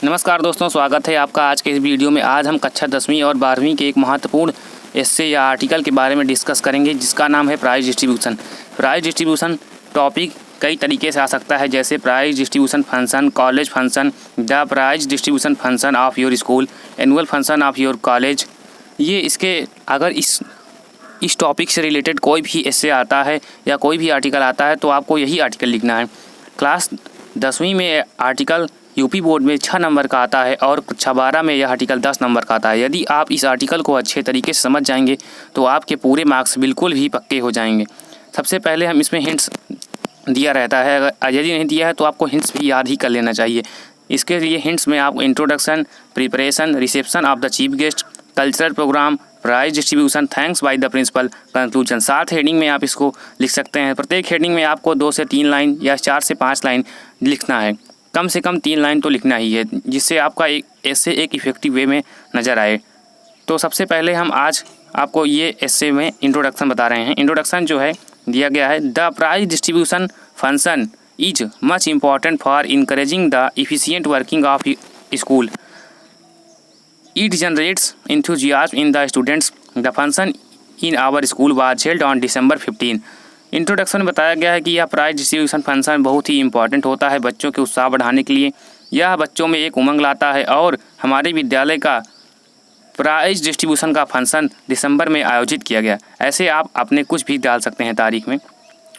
नमस्कार दोस्तों, स्वागत है आपका आज के इस वीडियो में। आज हम कक्षा 10वीं और 12वीं के एक महत्वपूर्ण एस्से या आर्टिकल के बारे में डिस्कस करेंगे, जिसका नाम है prize distribution. Prize distribution topic कई तरीके से आ सकता है, जैसे prize distribution function, college function, the prize distribution function of your school, annual function of your college. ये इसके अगर इस टॉपिक से रिलेटेड कोई भी एस्से आता है या कोई भी आर्टिकल आता है तो आपको यही आर्टिकल लिखना है। क्लास 10वीं में आर्टिकल यूपी बोर्ड में 6 नंबर का आता है और कक्षा 12 में यह आर्टिकल 10 नंबर का आता है। यदि आप इस आर्टिकल को अच्छे तरीके से समझ जाएंगे तो आपके पूरे मार्क्स बिल्कुल भी पक्के हो जाएंगे। सबसे पहले हम इसमें हिंट्स दिया रहता है, अगर यदि नहीं दिया है तो आपको हिंट्स भी याद ही कर लेना चाहिए। इसके लिए हिंट्स में आपको introduction, preparation, reception of the chief guest, cultural programme, prize distribution, thanks by the principal, conclusion. 7 heading में आप इसको लिख सकते हैं। प्रत्येक हेडिंग में आपको 2 से 3 लाइन या 4 से 5 लाइन लिखना है। कम से कम 3 लाइन तो लिखना ही है, जिससे आपका एक एस्से एक इफेक्टिव वे में नज़र आए। तो सबसे पहले हम आज आपको ये एस्से में इंट्रोडक्शन बता रहे हैं। इंट्रोडक्शन जो है दिया गया है, the prize distribution function is much important for encouraging the efficient working of school. It generates enthusiasm in the students. The function in our school was held on December 15. Introduction में बताया गया है कि यह प्राइज डिस्ट्रीब्यूशन फंक्शन बहुत ही important होता है बच्चों के उत्साह बढ़ाने के लिए। यह बच्चों में एक उमंग लाता है और हमारे विद्यालय का प्राइज डिस्ट्रीब्यूशन का फंक्शन दिसंबर में आयोजित किया गया। ऐसे आप अपने कुछ भी डाल सकते हैं तारीख में।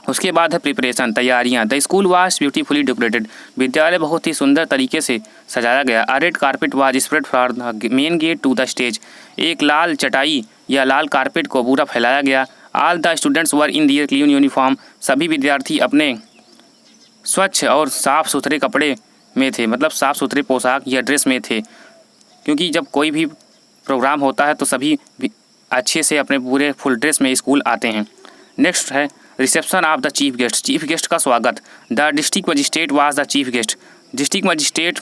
उसके बाद है प्रिपरेशन, तैयारियां। The school was beautifully decorated. विद्यालय बहुत ही सुंदर तरीके से सजाया गया। A red carpet was spread from the main gate to the stage. एक लाल चटाई या लाल कारपेट को पूरा फैलाया गया। All the students were in their clean uniform. सभी विद्यार्थी अपने स्वच्छ और साफ़ सुथरे कपड़े में थे, मतलब साफ़ सुथरे पोशाक या ड्रेस में थे, क्योंकि जब कोई भी प्रोग्राम होता है तो सभी अच्छे से अपने पूरे फुल ड्रेस में स्कूल आते हैं। नेक्स्ट है reception of the chief guest. Chief guest का स्वागत। The district magistrate was the chief guest. District magistrate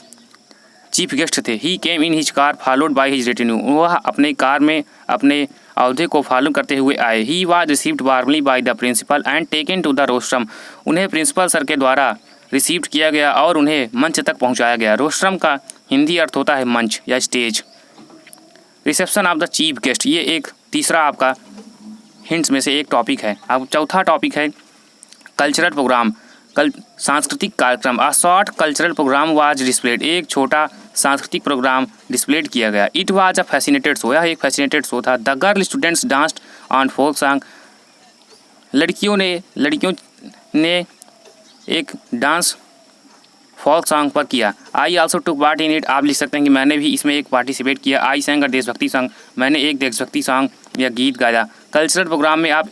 chief guest थे। He came in his car followed by his retinue. वह अपने car में अपने अहदे को फॉलो करते हुए आए। He was received warmly by the principal and taken to the rostrum. उन्हें प्रिंसिपल सर के द्वारा रिसीव किया गया और उन्हें मंच तक पहुँचाया गया। रोस्ट्रम का हिंदी अर्थ होता है मंच या stage. Reception of the chief guest, ये एक तीसरा आपका हिंट्स में से एक टॉपिक है। अब चौथा टॉपिक है कल्चरल प्रोग्राम, सांस्कृतिक कार्यक्रम। A short cultural programme was displayed. एक छोटा सांस्कृतिक प्रोग्राम डिस्प्लेड किया गया। It was a fascinated show. यह एक फैसिनेटेड शो था। The girl students danced on folk song. लड़कियों ने एक डांस फोक सॉन्ग पर किया। I also took part in it. आप लिख सकते हैं कि मैंने भी इसमें एक पार्टिसिपेट किया। आई सैंग अ देशभक्ति सॉन्ग। मैंने एक देशभक्ति सॉन्ग या गीत गाया। कल्चरल प्रोग्राम में आप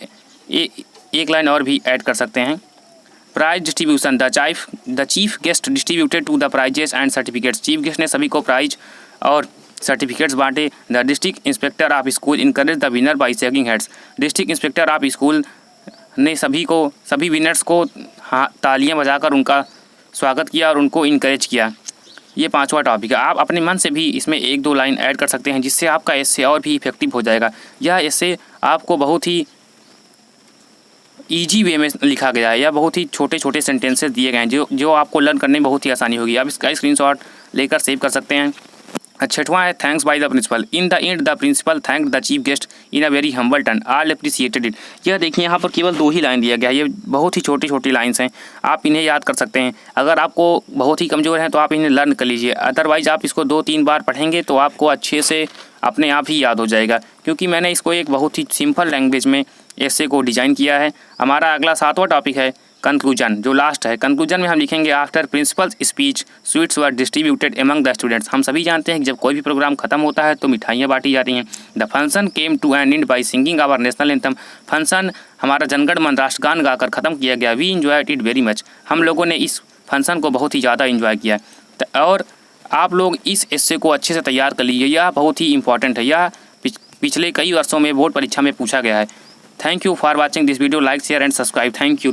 एक लाइन और भी ऐड कर सकते हैं। Prize distribution, the chief guest distributed to the prizes and certificates. Chief guest ने सभी को प्राइज और सर्टिफिकेट्स बांटे। The district inspector of school encourage the winner by shaking hands. District inspector of school ने सभी विनर्स को तालियां बजाकर उनका स्वागत किया और उनको इनकरेज किया। ये 5वां टॉपिक है। आप अपने मन से भी इसमें 1-2 लाइन ऐड कर सकते हैं, जिससे आपका एस्से और भी इफेक्टिव हो जाएगा। यह एस्से आपको बहुत ही ईजी वे में लिखा गया है, या बहुत ही छोटे छोटे सेंटेंसेस दिए गए हैं जो आपको लर्न करने में बहुत ही आसानी होगी। आप इसका स्क्रीनशॉट लेकर सेव कर सकते हैं। 6वां है thanks by the principal. In the end the principal thank the chief guest in a very humble turn. All appreciated it. यह देखिए, यहाँ पर केवल 2 ही लाइन दिया गया है। ये बहुत ही छोटी छोटी लाइन्स हैं, आप इन्हें याद कर सकते हैं। अगर आपको बहुत ही कमज़ोर हैं तो आप इन्हें लर्न कर लीजिए। अदरवाइज़ आप इसको 2-3 बार पढ़ेंगे तो आपको अच्छे से अपने आप ही याद हो जाएगा, क्योंकि मैंने इसको एक बहुत ही सिंपल लैंग्वेज में एस्से को डिज़ाइन किया है। हमारा अगला 7वां टॉपिक है कंक्लूजन, जो लास्ट है। कंक्लूजन में हम लिखेंगे after principal speech sweets were distributed among the students. हम सभी जानते हैं कि जब कोई भी प्रोग्राम खत्म होता है तो मिठाइयाँ बांटी जाती हैं। The function came to an end by singing our national anthem. Function हमारा जनगण मन राष्ट्रगान गाकर ख़त्म किया गया। We enjoyed it very much. हम लोगों ने इस फंक्शन को बहुत ही ज़्यादा इन्जॉय किया। और आप लोग इस एस्से को अच्छे से तैयार कर लीजिए, यह बहुत ही इंपॉर्टेंट है। यह पिछले कई वर्षों में बोर्ड परीक्षा में पूछा गया है। Thank you for watching this video. Like, share and subscribe. Thank you.